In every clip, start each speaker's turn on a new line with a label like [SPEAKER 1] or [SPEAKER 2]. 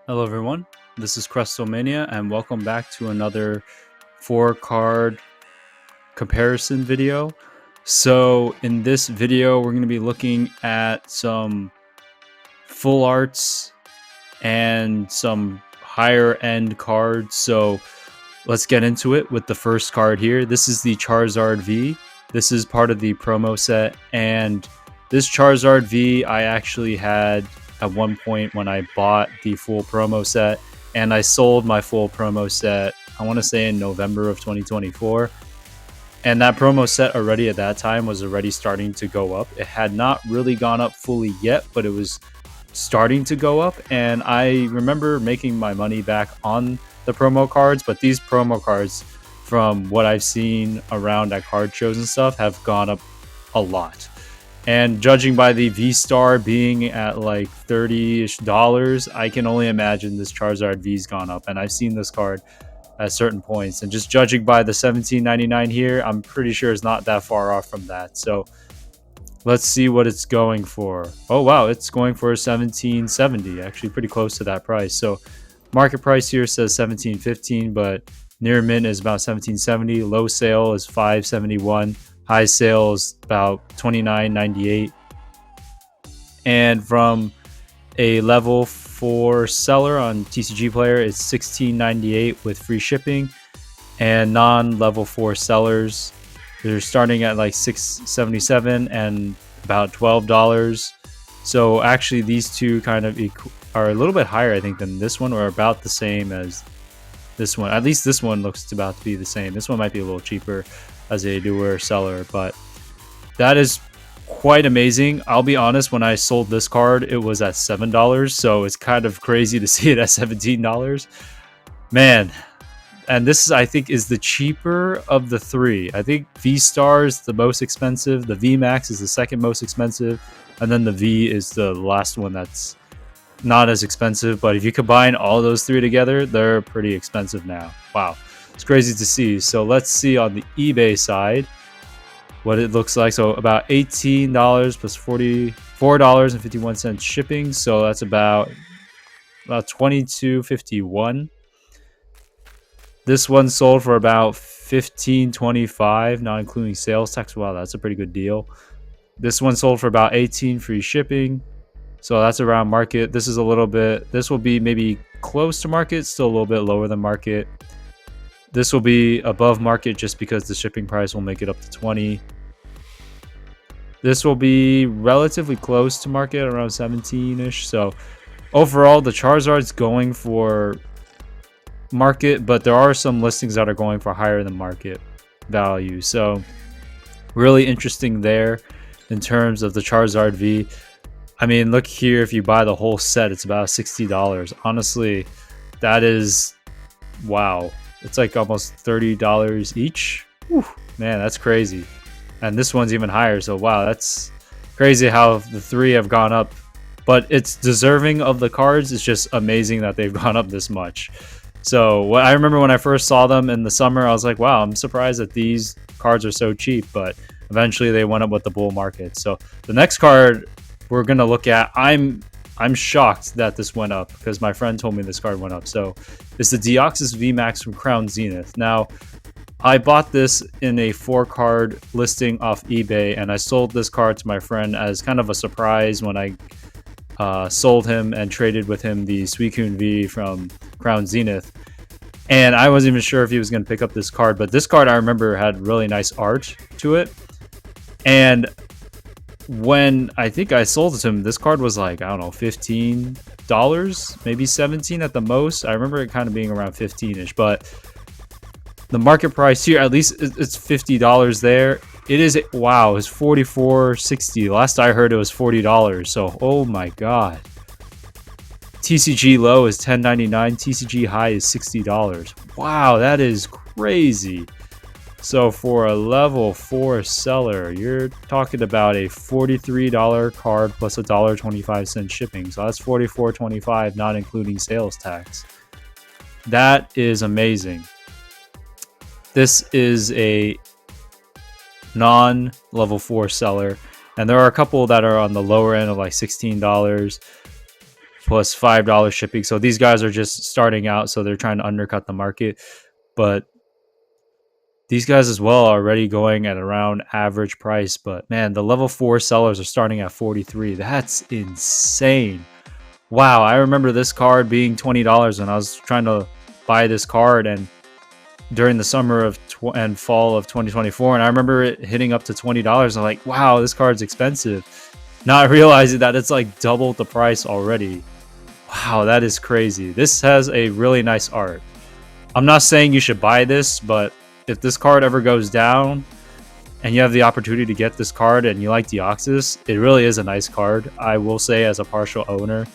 [SPEAKER 1] Hello everyone, this is Crustlemania and welcome back to another 4-card comparison video. So in this video we're going to be looking at some full arts and some higher end cards. So let's get into it with the first card here. This is the Charizard V. This is part of the promo set, and this Charizard V I actually had at one point when I bought the full promo set, and I sold my full promo set, I want to say in November of 2024. And that promo set already at that time was already starting to go up. It had not really gone up fully yet, but it was starting to go up. And I remember making my money back on the promo cards, but these promo cards, from what I've seen around at card shows and stuff, have gone up a lot. And judging by the V-Star being at like $30-ish, I can only imagine this Charizard V's gone up. And I've seen this card at certain points. And just judging by the $17.99 here, I'm pretty sure it's not that far off from that. So let's see what it's going for. Oh, wow, it's going for $17.70, actually pretty close to that price. So market price here says $17.15, but near mint is about $17.70. Low sale is $5.71. High sale is about $29.98. And from a level 4 seller on TCG Player, it's $16.98 with free shipping. And non-level 4 sellers, they're starting at like $6.77 and about $12. So actually these two kind of are a little bit higher, I think, than this one, or about the same as this one. At least this one looks about to be the same. This one might be a little cheaper as a newer seller, but that is quite amazing. I'll be honest, when I sold this card, it was at $7, so it's kind of crazy to see it at $17. Man, and this is, I think, is the cheaper of the three. I think V-Star is the most expensive, the VMax is the second most expensive, and then the V is the last one that's not as expensive. But if you combine all those three together, they're pretty expensive now. Wow, it's crazy to see. So let's see on the eBay side what it looks like. So about $18 plus $44.51 shipping, so that's about $22.51. This one sold for about $15.25, not including sales tax. Wow, that's a pretty good deal. This one sold for about $18 free shipping, so that's around market. This is a little bit, this will be maybe close to market, still a little bit lower than market. This will be above market just because the shipping price will make it up to $20. This will be relatively close to market, around 17-ish. So overall, the Charizard's going for market, but there are some listings that are going for higher than market value. So really interesting there in terms of the Charizard V. I mean, look here, if you buy the whole set, it's about $60. Honestly, that is, wow. It's like almost $30 each. Whew, man, that's crazy. And this one's even higher, so wow, that's crazy how the three have gone up. But it's deserving of the cards. It's just amazing that they've gone up this much. So I remember when I first saw them in the summer, I was like, wow, I'm surprised that these cards are so cheap. But eventually they went up with the bull market. So the next card we're going to look at, I'm shocked that this went up because my friend told me this card went up. So it's the Deoxys VMax from Crown Zenith. Now, I bought this in a 4-card listing off eBay, and I sold this card to my friend as kind of a surprise when I sold him and traded with him the Suicune V from Crown Zenith. And I wasn't even sure if he was going to pick up this card, but this card I remember had really nice art to it. And when I think I sold it to him, this card was like, I don't know, $15, maybe $17 at the most. I remember it kind of being around 15-ish, but the market price here, at least it's $50 there. It is, wow, it's $44.60. Last I heard it was $40. So, oh my god. TCG low is $10.99. TCG high is $60. Wow, that is crazy. So for a level 4 seller, you're talking about a $43 card plus $1.25 shipping. So that's $44.25, not including sales tax. That is amazing. This is a non-level 4 seller, and there are a couple that are on the lower end of like $16. plus $5 shipping. So these guys are just starting out, so they're trying to undercut the market. But these guys as well are already going at around average price. But man, the level 4 sellers are starting at 43. That's insane. Wow, I remember this card being $20 when I was trying to buy this card, and during the summer of and fall of 2024, and I remember it hitting up to $20. I'm like, wow, this card's expensive, not realizing that it's like double the price already. Wow, that is crazy. This has a really nice art. I'm not saying you should buy this, but if this card ever goes down and you have the opportunity to get this card and you like Deoxys, it really is a nice card. I will say, as a partial owner,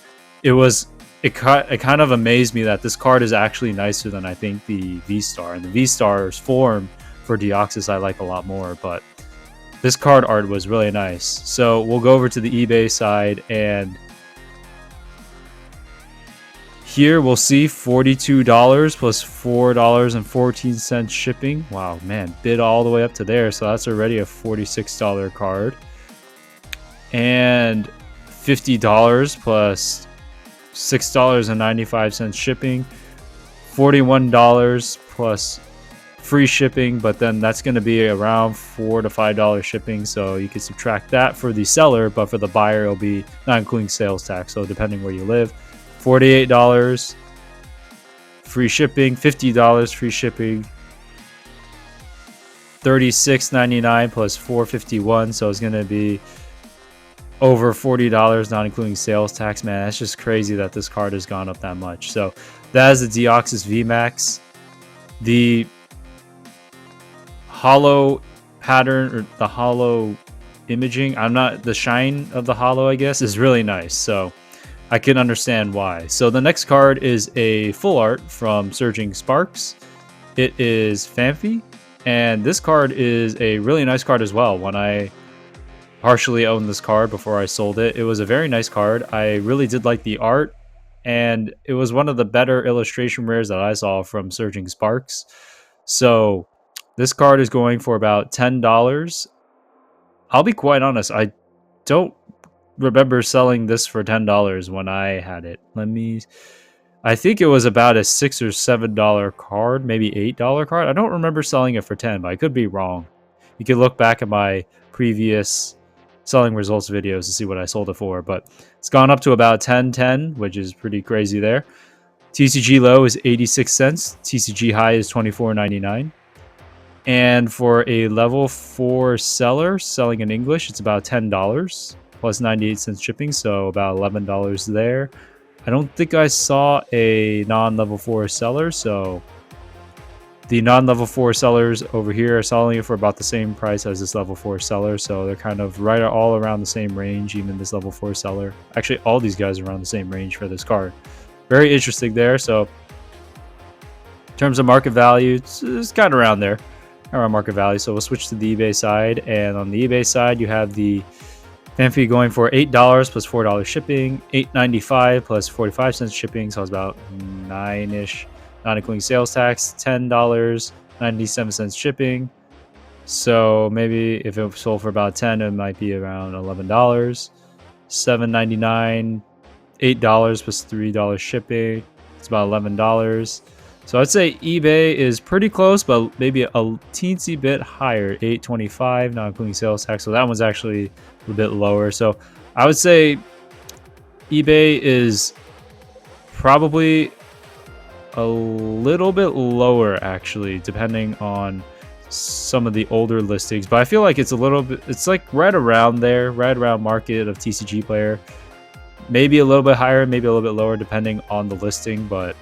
[SPEAKER 1] it kind of amazed me that this card is actually nicer than I think the V-Star. And the V-Star's form for Deoxys I like a lot more, but this card art was really nice. So we'll go over to the eBay side, and here we'll see $42 plus $4.14 shipping. Wow, man, bid all the way up to there, so that's already a $46 card. And $50 plus $6.95 shipping, $41 plus free shipping, but then that's going to be around $4 to $5 shipping, so you can subtract that for the seller, but for the buyer it'll be not including sales tax, so depending where you live. $48 free shipping, $50 free shipping, $36.99 plus $4.51, so it's going to be over $40, not including sales tax. Man, that's just crazy that this card has gone up that much. So that is the Deoxys VMax. The hollow pattern, or the hollow imaging, the shine of the hollow, I guess, is really nice. So I can understand why. So the next card is a full art from Surging Sparks. It is Phanphy, and this card is a really nice card as well. When I partially owned this card before I sold it, it was a very nice card. I really did like the art, and it was one of the better illustration rares that I saw from Surging Sparks. So this card is going for about $10. I'll be quite honest, I don't remember selling this for $10 when I had it. I think it was about a $6 or $7 card, maybe $8 card. I don't remember selling it for 10, but I could be wrong. You can look back at my previous selling results videos to see what I sold it for, but it's gone up to about $10.10, which is pretty crazy there. TCG low is 86 cents. TCG high is $24.99. And for a level 4 seller selling in English, it's about $10 plus 98 cents shipping, so about $11 there. I don't think I saw a non-level 4 seller, so the non-level 4 sellers over here are selling it for about the same price as this level 4 seller, so they're kind of right all around the same range, even this level 4 seller. Actually, all these guys are around the same range for this card. Very interesting there. So in terms of market value, it's kind of around there, around market value. So we'll switch to the eBay side, and on the eBay side, you have the Phanphy going for $8 plus $4 shipping, $8.95 plus 45 cents shipping, so it's about $9-ish, not including sales tax. $10.97 shipping. So maybe if it sold for about $10, it might be around $11. $7.99, $8 plus $3 shipping. It's about $11. So I'd say eBay is pretty close, but maybe a teensy bit higher. $8.25, not including sales tax. So that one's actually a bit lower. So I would say eBay is probably a little bit lower, actually, depending on some of the older listings. But I feel like it's a little bit, it's like right around there, right around market of TCG player. Maybe a little bit higher, maybe a little bit lower, depending on the listing, but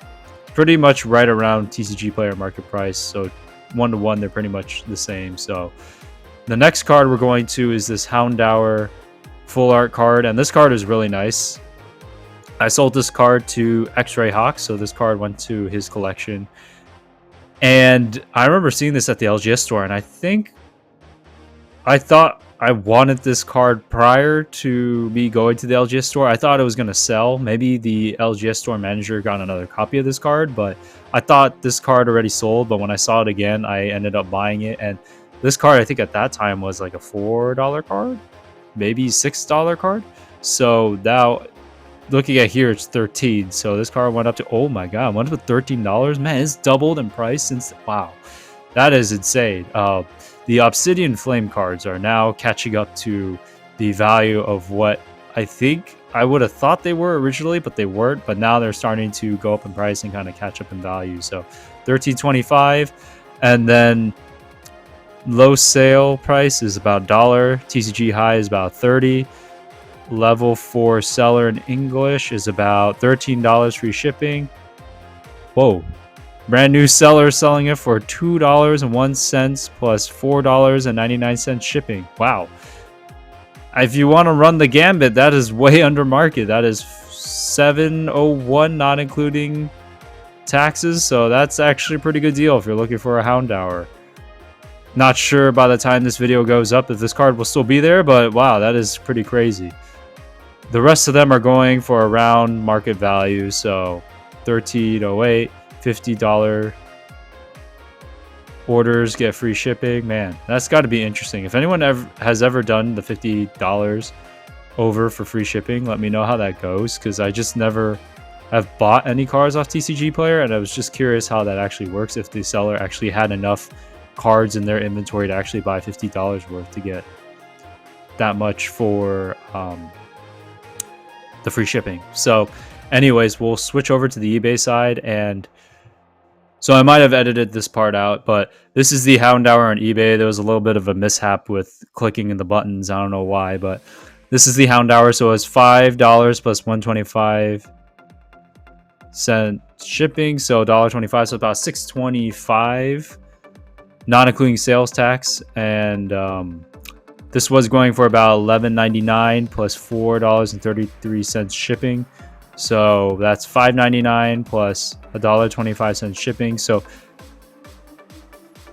[SPEAKER 1] pretty much right around TCG player market price. So 1-to-1, they're pretty much the same. So the next card we're going to is this Houndour full art card, and this card is really nice. I sold this card to X-Ray Hawk, so this card went to his collection. And I remember seeing this at the LGS store, and I thought I wanted this card prior to me going to the LGS store. I thought it was going to sell. Maybe the LGS store manager got another copy of this card, but I thought this card already sold. But when I saw it again, I ended up buying it. And this card, I think at that time, was like a $4 card, maybe $6 card. So looking at here, it's 13. So this card went up to, oh my god, went up to $13. Man, it's doubled in price since, wow, that is insane. The Obsidian Flame cards are now catching up to the value of what I think I would have thought they were originally, but they weren't. But now they're starting to go up in price and kind of catch up in value. So $13.25, and then low sale price is about $1. TCG high is about 30. Level 4 seller in English is about $13 free shipping. Whoa. Brand new seller selling it for $2.01 plus $4.99 shipping. Wow. If you want to run the gambit, that is way under market. That is $7.01, not including taxes. So that's actually a pretty good deal if you're looking for a Houndour. Not sure by the time this video goes up if this card will still be there, but wow, that is pretty crazy. The rest of them are going for around market value, so $13.08, $50 orders get free shipping. Man, that's got to be interesting. If anyone has ever done the $50 over for free shipping, let me know how that goes, because I just never have bought any cards off TCG Player, and I was just curious how that actually works, if the seller actually had enough cards in their inventory to actually buy $50 worth to get that much for the free shipping. So anyways, we'll switch over to the eBay side, and so I might have edited this part out, but this is the Houndour on eBay. There was a little bit of a mishap with clicking in the buttons. I don't know why, but this is the Houndour. So it's $5 plus 125-cent shipping, so $1.25, so about $6.25, not including sales tax. And this was going for about $11.99 plus $4.33 shipping. So that's $5.99 plus $1.25 shipping. So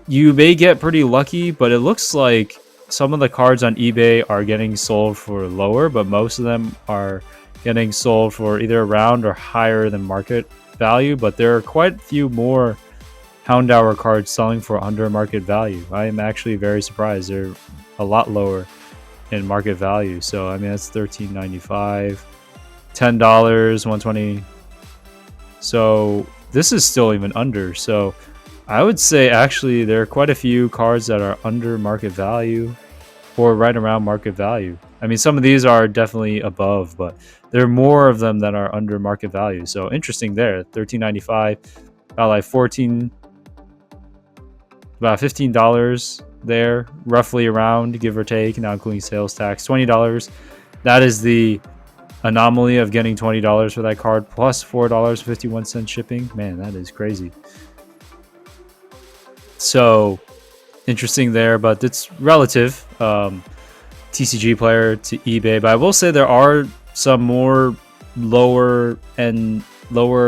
[SPEAKER 1] you may get pretty lucky, but it looks like some of the cards on eBay are getting sold for lower, but most of them are getting sold for either around or higher than market value. But there are quite a few more Houndour cards selling for under market value. I am actually very surprised. They're a lot lower in market value. So I mean, that's $13.95, $10, $120. So this is still even under. So I would say actually there are quite a few cards that are under market value or right around market value. I mean, some of these are definitely above, but there are more of them that are under market value. So interesting there. $13.95, about like about $15 there, roughly around, give or take, not including sales tax. $20. That is the anomaly of getting $20 for that card plus $4.51 shipping. Man, that is crazy. So interesting there, but it's relative. TCG Player to eBay, but I will say there are some more lower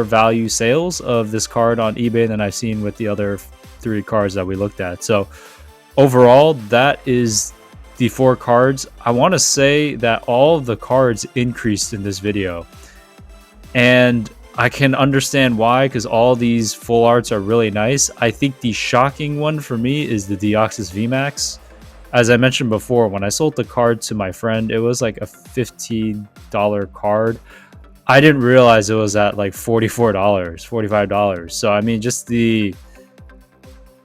[SPEAKER 1] value sales of this card on eBay than I've seen with the other 3 cards that we looked at. So overall, that is the 4 cards. I want to say that all of the cards increased in this video, and I can understand why, because all these full arts are really nice. I think the shocking one for me is the Deoxys VMax. As I mentioned before, when I sold the card to my friend, it was like a $15 card. I didn't realize it was at like $44, $45. So I mean, just the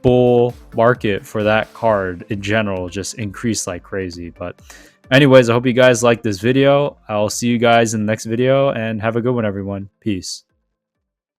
[SPEAKER 1] bull market for that card in general just increased like crazy. But anyways, I hope you guys liked this video. I'll see you guys in the next video, and have a good one, everyone. Peace.